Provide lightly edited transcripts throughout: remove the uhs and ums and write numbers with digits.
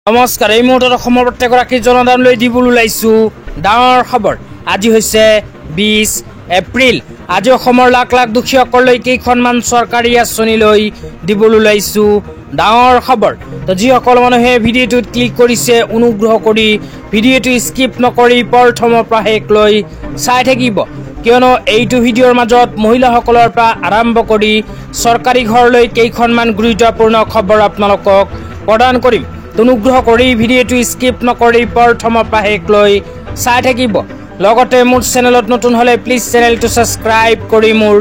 নমস্কাৰ এই মুহূৰ্তত অসমৰ প্ৰত্যেকগৰাকী জনসাধাৰণ লৈ দিবলৈ ওলাইছো ডাঙৰ খবৰ। আজি হৈছে 20 এপ্ৰিল। আজি অসমৰ লাখ লাখ দুখীয়াসকললৈ কেইখনমান চৰকাৰী আঁচনি লৈ দিবলৈ ওলাইছো ডাঙৰ খবৰ। তো যিসকল মানুহে ভিডিঅ'টোত ক্লিক কৰিছে অনুগ্ৰহ কৰি ভিডিঅ'টো স্কিপ নকৰি প্ৰথমৰ পৰা শেষ লৈ চাই থাকিব, কিয়নো এইটো ভিডিঅ'ৰ মাজত মহিলাসকলৰ পৰা আৰম্ভ কৰি চৰকাৰী ঘৰলৈ কেইখনমান গুৰুত্বপূৰ্ণ খবৰ আপোনালোকক প্ৰদান কৰিম। অনুগ্ৰহ কৰি ভিডিঅ'টো স্কিপ নকৰি প্ৰথমৰ পৰা শেষ লৈ চাই থাকিব। লগতে মোৰ চেনেলত নতুন হলে প্লিজ চেনেলটো ছাবস্ক্ৰাইব কৰি মোৰ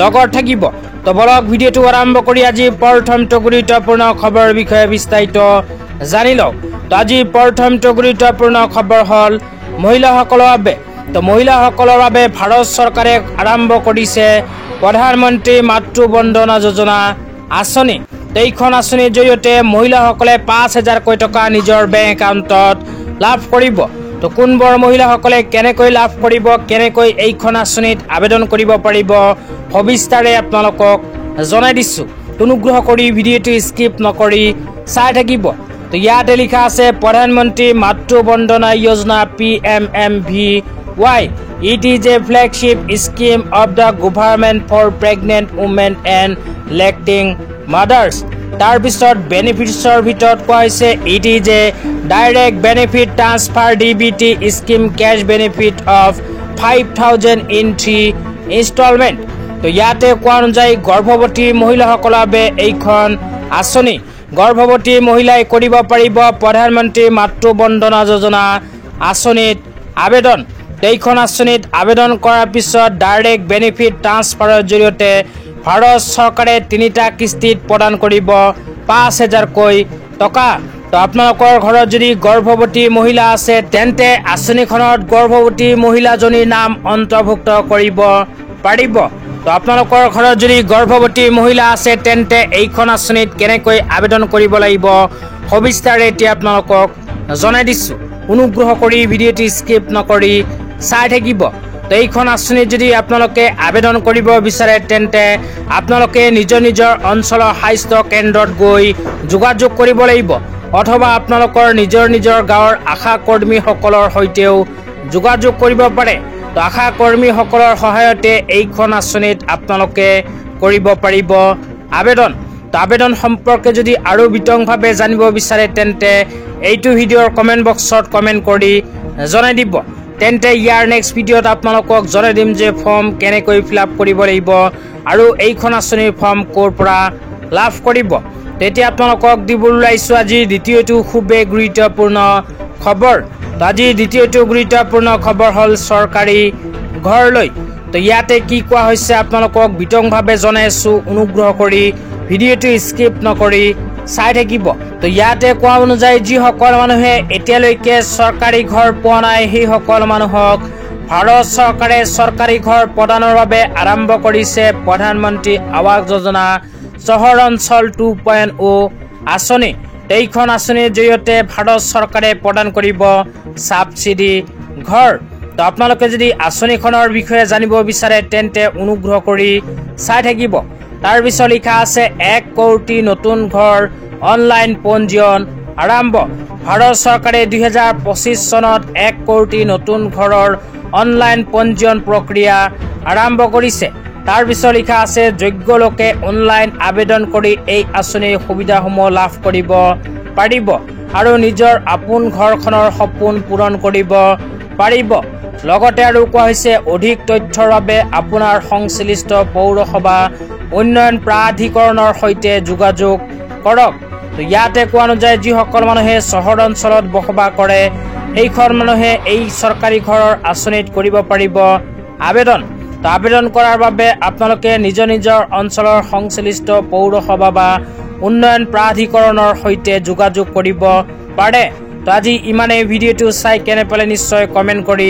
লগত থাকিব। তো বলক ভিডিঅ'টো আৰম্ভ কৰি আজি প্ৰথমটো গুৰুত্বপূৰ্ণ খবৰৰ বিষয়ে বিস্তাৰিত জানি লওক। তো আজি প্ৰথমটো গুৰুত্বপূৰ্ণ খবৰ হ'ল মহিলাসকলৰ বাবে। তো মহিলাসকলৰ বাবে ভাৰত চৰকাৰে আৰম্ভ কৰিছে প্ৰধানমন্ত্ৰী মাতৃ বন্দনা যোজনা আঁচনি। এইখন আঁচনিৰ জৰিয়তে মহিলাসকলে 5,000 টকা নিজৰ বেংক একাউণ্টত লাভ কৰিব। তো কোনবোৰ মহিলাসকলে কেনেকৈ লাভ কৰিব, কেনেকৈ এইখন আঁচনিত আবেদন কৰিব পাৰিব সবিস্তাৰে আপোনালোকক জনাই দিছোঁ। অনুগ্ৰহ কৰি ভিডিঅ'টো স্কিপ নকৰি চাই থাকিব। তো ইয়াতে লিখা আছে প্ৰধানমন্ত্ৰী মাতৃ বন্দনা যোজনা PMMVY. It is a flagship scheme of the government for pregnant women and lactating mothers. তাৰ পিছত বেনিফিটছৰ ভিতৰত কোৱা হৈছে it is a direct benefit transfer DBT scheme cash benefit of 5,000 in 3 instalment. তো ইয়াতে কোৱা অনুযায়ী গৰ্ভৱতী মহিলাসকলৰ বাবে এইখন আঁচনি গৰ্ভৱতী মহিলাই কৰিব পাৰিব প্ৰধানমন্ত্ৰী মাতৃ বন্দনা যোজনা আঁচনিত আবেদন। এইখন আঁচনিত আবেদন কৰাৰ পিছত ডাইৰেক্ট বেনিফিট ট্ৰান্সফাৰৰ জৰিয়তে ভাৰত চৰকাৰে 3টা কিস্তিত প্ৰদান কৰিব 5,000 টকা। তো আপোনালোকৰ ঘৰত যদি গৰ্ভৱতী মহিলা আছে তেন্তে আঁচনিখনত গৰ্ভৱতী মহিলাজনীৰ নাম অন্তৰ্ভুক্ত কৰিব পাৰিব। তো আপোনালোকৰ ঘৰত যদি গৰ্ভৱতী মহিলা আছে তেন্তে এইখন আঁচনিত কেনেকৈ আবেদন কৰিব লাগিব সবিস্তাৰে এতিয়া আপোনালোকক জনাই দিছোঁ। অনুগ্ৰহ কৰি ভিডিঅ'টো স্কিপ নকৰি চাই থাকিব। তো এইখন আঁচনিত যদি আপোনালোকে আবেদন কৰিব বিচাৰে তেন্তে আপোনালোকে নিজৰ নিজৰ অঞ্চলৰ স্বাস্থ্য কেন্দ্ৰত গৈ যোগাযোগ কৰিব লাগিব, অথবা আপোনালোকৰ নিজৰ নিজৰ গাঁৱৰ আশা কৰ্মীসকলৰ সৈতেও যোগাযোগ কৰিব পাৰে। তো আশা কৰ্মীসকলৰ সহায়তে এইখন আঁচনিত আপোনালোকে কৰিব পাৰিব আবেদন। তো আবেদন সম্পৰ্কে যদি আৰু বিতংভাৱে জানিব বিচাৰে তেন্তে এইটো ভিডিঅ'ৰ কমেণ্ট বক্সত কমেণ্ট কৰি জনাই দিব। তেন্তে ইয়াৰ নেক্সট ভিডিঅ'ত আপোনালোকক জনাই দিম যে ফৰ্ম কেনেকৈ ফিল আপ কৰিব লাগিব আৰু এইখন আঁচনিৰ ফৰ্ম ক'ৰ পৰা লাভ কৰিব। তেতিয়া আপোনালোকক দিবলৈ ওলাইছোঁ আজি দ্বিতীয়টো খুবেই গুৰুত্বপূৰ্ণ খবৰ। তো আজি দ্বিতীয়টো গুৰুত্বপূৰ্ণ খবৰ হ'ল চৰকাৰী ঘৰলৈ। তো ইয়াতে কি কোৱা হৈছে আপোনালোকক বিতংভাৱে জনাই আছোঁ, অনুগ্ৰহ কৰি ভিডিঅ'টো স্কিপ নকৰি চাই থাকিব। তো ইয়াতে কোৱা অনুযায়ী যিসকল মানুহে এতিয়ালৈকে চৰকাৰী ঘৰ পোৱা নাই সেইসকল মানুহক ভাৰত চৰকাৰে চৰকাৰী ঘৰ প্ৰদানৰ বাবে আৰম্ভ কৰিছে প্ৰধানমন্ত্ৰী আৱাস যোজনা চহৰ অঞ্চল 2.0 আঁচনি। এইখন আঁচনিৰ জৰিয়তে ভাৰত চৰকাৰে প্ৰদান কৰিব ছাবচিডি ঘৰ। তো আপোনালোকে যদি আঁচনিখনৰ বিষয়ে জানিব বিচাৰে তেন্তে অনুগ্ৰহ কৰি চাই থাকিব। তাৰ পিছত লিখা আছে 1 কোটি নতুন ঘৰ অনলাইন পঞ্জীয়ন আৰম্ভ। ভাৰত চৰকাৰে 2025 চনত 1 কোটি নতুন ঘৰৰ অনলাইন পঞ্জীয়ন প্ৰক্ৰিয়া আৰম্ভ কৰিছে। তাৰ পিছত লিখা আছে যোগ্য লোকে অনলাইন আবেদন কৰি এই আঁচনিৰ সুবিধাসমূহ লাভ কৰিব পাৰিব আৰু নিজৰ আপোন ঘৰখনৰ সপোন পূৰণ কৰিব পাৰিব। লগতে আৰু কোৱা হৈছে অধিক তথ্যৰ বাবে আপোনাৰ সংশ্লিষ্ট পৌৰসভা উন্নয়ন প্ৰাধিকৰণৰ সৈতে যোগাযোগ কৰক। তো ইয়াতে কোৱা অনুযায়ী যিসকল মানুহে চহৰ অঞ্চলত বসবাস কৰে সেইখন মানুহে এই চৰকাৰী ঘৰৰ আঁচনিত কৰিব পাৰিব আবেদন। তো আবেদন কৰাৰ বাবে আপোনালোকে নিজৰ নিজৰ অঞ্চলৰ সংশ্লিষ্ট পৌৰসভা বা উন্নয়ন প্ৰাধিকৰণৰ সৈতে যোগাযোগ কৰিব পাৰে। তো আজি ইমানেই। ভিডিঅ'টো চাই কেনে পালে নিশ্চয় কমেণ্ট কৰি